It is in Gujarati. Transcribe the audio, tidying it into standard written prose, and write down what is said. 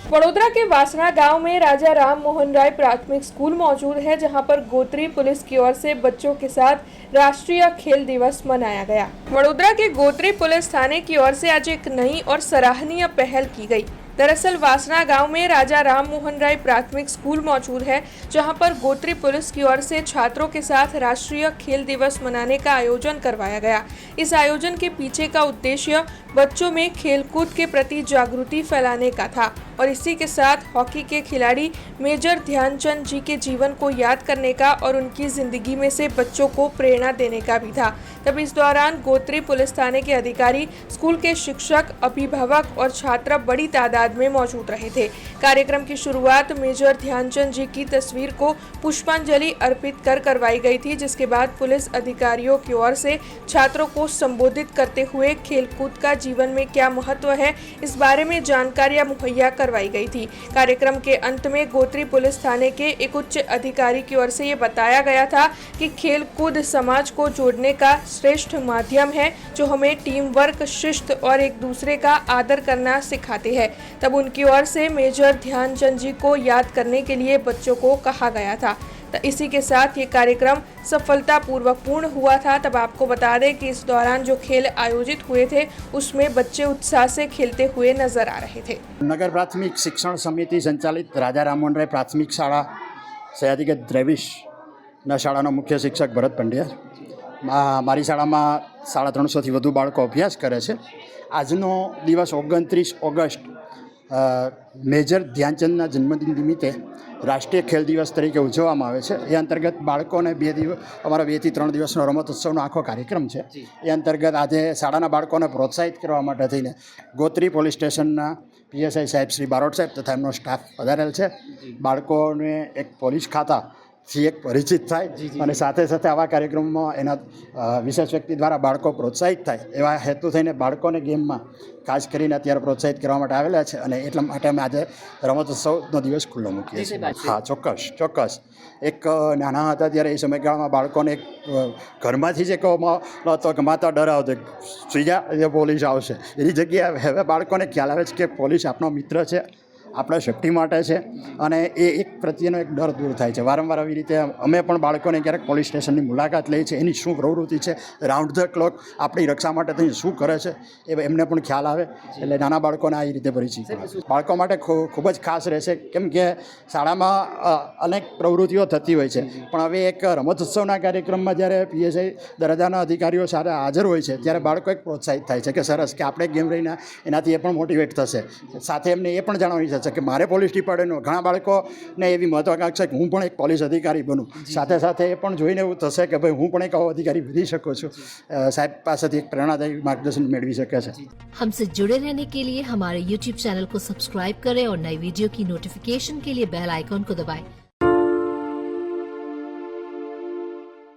वडोदरा के वासना गांव में राजा राम मोहन राय प्राथमिक स्कूल मौजूद है, जहां पर गोत्री पुलिस की ओर से बच्चों के साथ राष्ट्रीय खेल दिवस मनाया गया। वडोदरा के गोत्री पुलिस थाने की ओर से आज एक नई और सराहनीय पहल की गई। दरअसल वासना गांव में राजा राम मोहन राय प्राथमिक स्कूल मौजूद है, जहां पर गोत्री पुलिस की ओर से छात्रों के साथ राष्ट्रीय खेल दिवस मनाने का आयोजन करवाया गया। इस आयोजन के पीछे का उद्देश्य बच्चों में खेलकूद के प्रति जागृति फैलाने का था और इसी के साथ हॉकी के खिलाड़ी मेजर ध्यानचंद जी के जीवन को याद करने का और उनकी जिंदगी में से बच्चों को प्रेरणा देने का भी था। तब इस दौरान गोत्री पुलिस थाने के अधिकारी, स्कूल के शिक्षक, अभिभावक और छात्र बड़ी तादाद में मौजूद रहे थे। कार्यक्रम की शुरुआत मेजर ध्यानचंद जी की तस्वीर को पुष्पांजलि अर्पित कर करवाई गई थी, जिसके बाद पुलिस अधिकारियों की ओर से छात्रों को संबोधित करते हुए खेलकूद का जीवन में क्या महत्व है, इस बारे में जानकारियां मुहैया करवाई गई थी। कार्यक्रम के अंत में गोत्री पुलिस थाने के एक उच्च अधिकारी की ओर से ये बताया गया था कि खेलकूद समाज को जोड़ने का श्रेष्ठ माध्यम है, जो हमें टीम वर्क, शिस्त और एक दूसरे का आदर करना सिखाते हैं। तब उनकी ओर से मेजर ध्यानचंद जी को याद करने के लिए बच्चों को कहा गया था। तो इसी के साथ ये कार्यक्रम सफलतापूर्वक पूर्ण हुआ था। तब आपको बता दें कि इस दौरान जो खेल आयोजित हुए थे उसमें बच्चे उत्साह से खेलते हुए नजर आ रहे थे। नगर प्राथमिक शिक्षण समिति संचालित राजा राम मोहन राय प्राथमिक शाळा सयाजीगढ़ 23 ના શાળાનો મુખ્ય શિક્ષક ભરત પંડ્યા। મારી શાળામાં 350થી વધુ બાળકો અભ્યાસ કરે છે। આજનો દિવસ 29 ઓગસ્ટ મેજર ધ્યાનચંદના જન્મદિન નિમિત્તે રાષ્ટ્રીય ખેલ દિવસ તરીકે ઉજવવામાં આવે છે। એ અંતર્ગત બાળકોને 2 દિવસ અમારા 2 થી 3 દિવસનો રમતોત્સવનો આખો કાર્યક્રમ છે। એ અંતર્ગત આજે શાળાના બાળકોને પ્રોત્સાહિત કરવા માટે થઈને ગોત્રી પોલીસ સ્ટેશનના PSI સાહેબ શ્રી બારોટ સાહેબ તથા એમનો સ્ટાફ પધારેલ છે। બાળકોને એક પોલીસ ખાતાથી એક પરિચિત થાય અને સાથે સાથે આવા કાર્યક્રમમાં એના વિશેષ વ્યક્તિ દ્વારા બાળકો પ્રોત્સાહિત થાય એવા હેતુ થઈને બાળકોને ગેમમાં ખાસ કરીને અત્યારે પ્રોત્સાહિત કરવા માટે આવેલા છે અને એટલા માટે અમે આજે રમતોત્સવનો દિવસ ખુલ્લો મૂકીએ છીએ। હા, ચોક્કસ એક નાના હતા ત્યારે એ સમયગાળામાં બાળકોને એક ઘરમાંથી જે કહેવામાં હતો કે માતા ડરાવતો સુઈ જા, એ પોલીસ આવશે, એની જગ્યાએ હવે બાળકોને ખ્યાલ આવે છે કે પોલીસ આપણો મિત્ર છે, આપણા સેફ્ટી માટે છે અને એ એક પ્રત્યેનો એક ડર દૂર થાય છે। વારંવાર આવી રીતે અમે પણ બાળકોને ક્યારેક પોલીસ સ્ટેશનની મુલાકાત લઈએ છીએ, એની શું પ્રવૃત્તિ છે, રાઉન્ડ ધ ક્લોક આપણી રક્ષા માટે થઈને શું કરે છે એ એમને પણ ખ્યાલ આવે, એટલે નાના બાળકોને આ રીતે પરિચિત બાળકો માટે ખૂબ જ ખાસ રહેશે। કેમ કે શાળામાં અનેક પ્રવૃત્તિઓ થતી હોય છે, પણ હવે એક રમતોત્સવના કાર્યક્રમમાં જ્યારે PSI દરજાના અધિકારીઓ સાથે હાજર હોય છે ત્યારે બાળકો એક પ્રોત્સાહિત થાય છે કે સરસ, કે આપણે ગેમ રહીને એનાથી એ પણ મોટિવેટ થશે। સાથે એમને એ પણ જાણવાની છે કે મારે પોલીસ ડિપાર્ટમેન્ટનો ઘણા બાળકોને એવી મહત્વાકાંક્ષા કે હું પણ એક પોલીસ અધિકારી બનું। સાથે સાથે એ પણ જોઈને એવું થશે કે ભાઈ હું પણ એક આવો અધિકારી બની શકું છું। સાહેબ પાસેથી એક પ્રેરણાદાયી માર્ગદર્શન મેળવી શકે છે। हमसे जुड़े रहने के लिए हमारे YouTube चैनल को सब्सक्राइब करें और नई वीडियो की नोटिफिकेशन के लिए बेल आइकॉन को दबाएं।